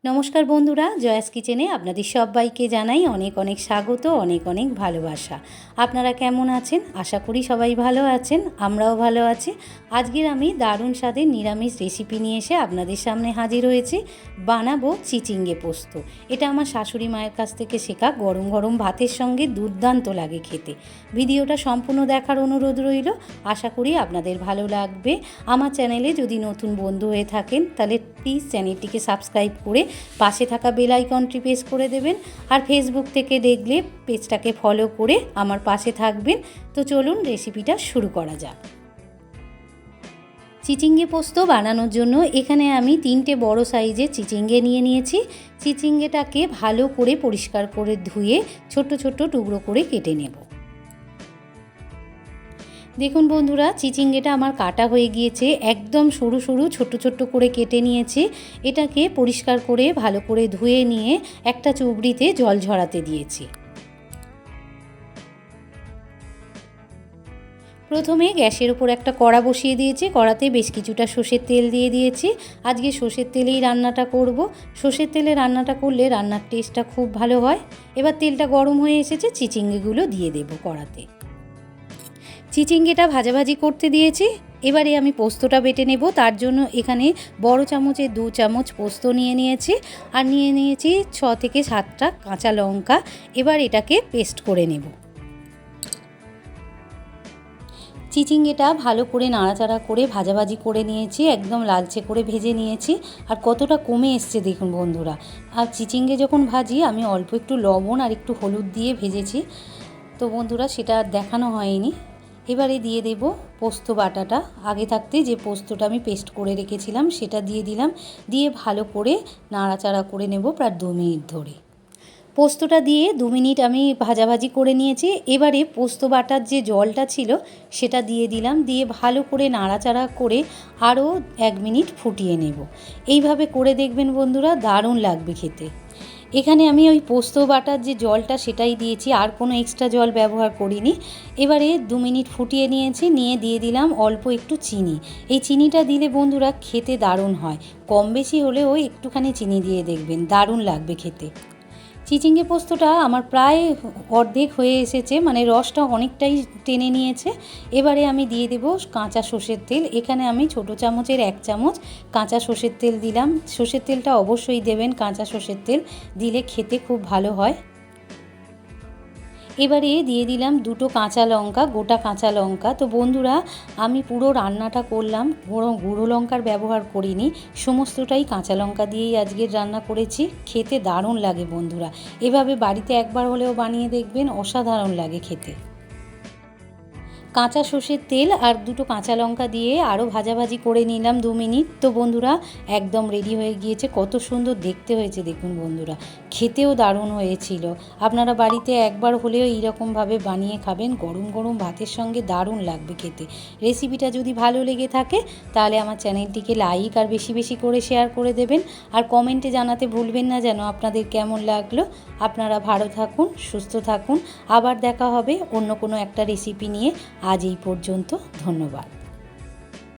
নমস্কার বন্ধুরা, জয়াস কিচেনে আপনাদের সবাইকে জানাই অনেক অনেক স্বাগত, অনেক অনেক ভালোবাসা। আপনারা কেমন আছেন? আশা করি সবাই ভালো আছেন, আমরাও ভালো আছি। আজকের আমি দারুণ স্বাদের নিরামিষ রেসিপি নিয়ে এসে আপনাদের সামনে হাজির হয়েছি। বানাবো চিচিঙ্গে পোস্ত। এটা আমার শাশুড়ি মায়ের কাছ থেকে শেখা, গরম গরম ভাতের সঙ্গে দুর্দান্ত লাগে খেতে। ভিডিওটা সম্পূর্ণ দেখার অনুরোধ রইল, আশা করি আপনাদের ভালো লাগবে। আমার চ্যানেলে যদি নতুন বন্ধু হয়ে থাকেন তাহলে প্লিজ চ্যানেলটিকে সাবস্ক্রাইব করে পাশে থাকা বেল আইকনটি প্রেস করে দেবেন। আর ফেসবুক থেকে দেখলে পেজটাকে ফলো করে আমার পাশে থাকবেন। তো চলুন রেসিপিটা শুরু করা যাক। চিচিঙ্গে পোস্ত বানানোর জন্য এখানে আমি 3টে বড় সাইজের চিচিঙ্গে নিয়ে নিয়েছি। চিচিঙ্গেটাকে ভালো করে পরিষ্কার করে ধুয়ে ছোট ছোট টুকরো করে কেটে নেব। দেখুন বন্ধুরা, চিচিঙ্গেটা আমার কাটা হয়ে গিয়েছে, একদম সরু সরু ছোট ছোট করে কেটে নিয়েছি। এটাকে পরিষ্কার করে ভালো করে ধুয়ে নিয়ে একটা চুবড়িতে জল ঝরাতে দিয়েছি। প্রথমে গ্যাসের উপর একটা কড়া বসিয়ে দিয়েছি, কড়াতে বেশ কিছুটা সর্ষের তেল দিয়ে দিয়েছি। আজকে সর্ষের তেলেই রান্নাটা করব। সর্ষের তেলে রান্নাটা করলে রান্নার টেস্টটা খুব ভালো হয়। এবার তেলটা গরম হয়ে এসেছে, চিচিঙ্গেগুলো দিয়ে দেব কড়াতে। চিচিঙ্গেটা ভাজাভাজি করতে দিয়েছি। এবারে আমি পোস্তটা বেটে নেব। তার জন্য এখানে বড় চামচের 2 চামচ পোস্ত নিয়ে নিয়েছি, আর নিয়ে নিয়েছি 6 থেকে 7টা কাঁচা লঙ্কা। এবার এটাকে পেস্ট করে নেব। চিচিঙ্গেটা ভালো করে নাড়াচাড়া করে ভাজাভাজি করে নিয়েছি, একদম লালচে করে ভেজে নিয়েছি। আর কতটা কমে এসছে দেখুন বন্ধুরা। আর চিচিঙ্গে যখন ভাজি আমি অল্প একটু লবণ আর একটু হলুদ দিয়ে ভেজেছি, তো বন্ধুরা সেটা দেখানো হয়নি। এবারে দিয়ে দেব পোস্ত বাটাটা। আগে থাকতে যে পোস্তটা আমি পেস্ট করে রেখেছিলাম সেটা দিয়ে দিলাম। দিয়ে ভালো করে নাড়াচাড়া করে নেব প্রায় 2 মিনিট ধরে। পোস্তটা দিয়ে 2 মিনিট আমি ভাজাভাজি করে নিয়েছি। এবারে পোস্ত বাটার যে জলটা ছিল সেটা দিয়ে দিলাম, দিয়ে ভালো করে নাড়াচাড়া করে আরও 1 মিনিট ফুটিয়ে নেব। এইভাবে করে দেখবেন বন্ধুরা, দারুণ লাগবে খেতে। এখানে আমি ওই পোস্ত বাটার যে জলটা সেটাই দিয়েছি, আর কোনো এক্সট্রা জল ব্যবহার করিনি। এবারে 2 মিনিট ফুটিয়ে নিয়েছি, নিয়ে দিয়ে দিলাম অল্প একটু চিনি। এই চিনিটা দিলে বন্ধুরা খেতে দারুণ হয়। কম বেশি হলেও একটুখানি চিনি দিয়ে দেখবেন, দারুণ লাগবে খেতে। চিচিঙ্গে পোস্তটা আমার প্রায় অর্ধেক হয়ে এসেছে, মানে রসটা অনেকটাই টেনে নিয়েছে। এবারে আমি দিয়ে দেব কাঁচা সর্ষের তেল। এখানে আমি ছোট চামচের 1 চামচ কাঁচা সর্ষের তেল দিলাম। সর্ষের তেলটা অবশ্যই দেবেন, কাঁচা সর্ষের তেল দিলে খেতে খুব ভালো হয়। এবারে দিয়ে দিলাম 2টো কাঁচা লঙ্কা, গোটা কাঁচা লঙ্কা। তো বন্ধুরা, আমি পুরো রান্নাটা করলাম, গুঁড়ো লঙ্কার ব্যবহার করিনি, সমস্তটাই কাঁচা লঙ্কা দিয়েই আজকের রান্না করেছি। খেতে দারুণ লাগে বন্ধুরা। এভাবে বাড়িতে একবার হলেও বানিয়ে দেখবেন, অসাধারণ লাগে খেতে। কাঁচা সর্ষের তেল আর 2টো কাঁচা লঙ্কা দিয়ে আরও ভাজাভাজি করে নিলাম 2 মিনিট। তো বন্ধুরা একদম রেডি হয়ে গিয়েছে। কত সুন্দর দেখতে হয়েছে দেখুন বন্ধুরা, খেতেও দারুণ হয়েছিল। আপনারা বাড়িতে একবার হলেও এইরকমভাবে বানিয়ে খাবেন, গরম গরম ভাতের সঙ্গে দারুণ লাগবে খেতে। রেসিপিটা যদি ভালো লেগে থাকে তাহলে আমার চ্যানেলটিকে লাইক আর বেশি বেশি করে শেয়ার করে দেবেন। আর কমেন্টে জানাতে ভুলবেন না যেন আপনাদের কেমন লাগলো। আপনারা ভালো থাকুন, সুস্থ থাকুন। আবার দেখা হবে অন্য কোনো একটা রেসিপি নিয়ে। আজ এই পর্যন্ত, ধন্যবাদ।